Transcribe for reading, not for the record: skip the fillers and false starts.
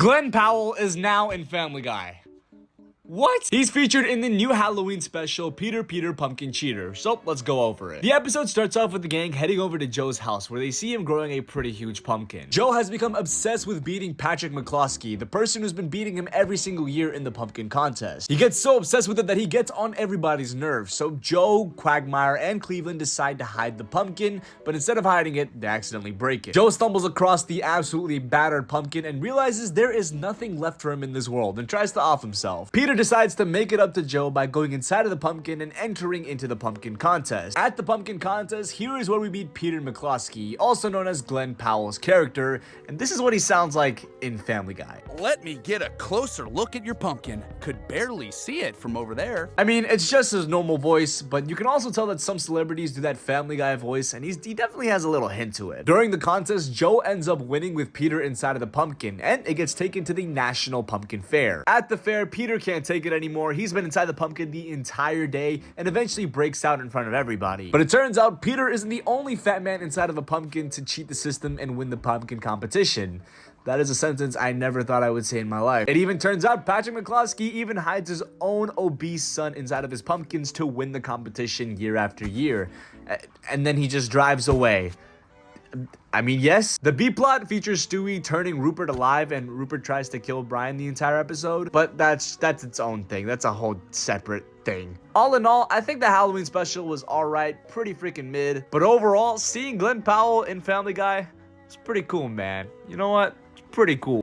Glenn Powell is now in Family Guy. What? He's featured in the new Halloween special, Peter Pumpkin Cheater, so let's go over it. The episode starts off with the gang heading over to Joe's house, where they see him growing a pretty huge pumpkin. Joe has become obsessed with beating Patrick McCloskey, the person who's been beating him every single year in the pumpkin contest. He gets so obsessed with it that he gets on everybody's nerves, so Joe, Quagmire, and Cleveland decide to hide the pumpkin, but instead of hiding it, they accidentally break it. Joe stumbles across the absolutely battered pumpkin and realizes there is nothing left for him in this world and tries to off himself. Peter decides to make it up to Joe by going inside of the pumpkin and entering into the pumpkin contest. At the pumpkin contest, here is where we meet Peter McCloskey, also known as Glenn Powell's character, and this is what he sounds like in Family Guy. Let me get a closer look at your pumpkin. Could barely see it from over there. I mean, it's just his normal voice, but you can also tell that some celebrities do that Family Guy voice, and he definitely has a little hint to it. During the contest, Joe ends up winning with Peter inside of the pumpkin, and it gets taken to the National Pumpkin Fair. At the fair, Peter can't take it anymore. He's been inside the pumpkin the entire day and eventually breaks out in front of everybody. But it turns out Peter isn't the only fat man inside of a pumpkin to cheat the system and win the pumpkin competition. That is a sentence I never thought I would say in my life. It even turns out Patrick McCloskey even hides his own obese son inside of his pumpkins to win the competition year after year. And then he just drives away. I mean, yes, the B-plot features Stewie turning Rupert alive and Rupert tries to kill Brian the entire episode, but that's its own thing. That's a whole separate thing. All in all, I think the Halloween special was alright, pretty freaking mid, but overall, seeing Glenn Powell in Family Guy, it's pretty cool, man. You know what? It's pretty cool.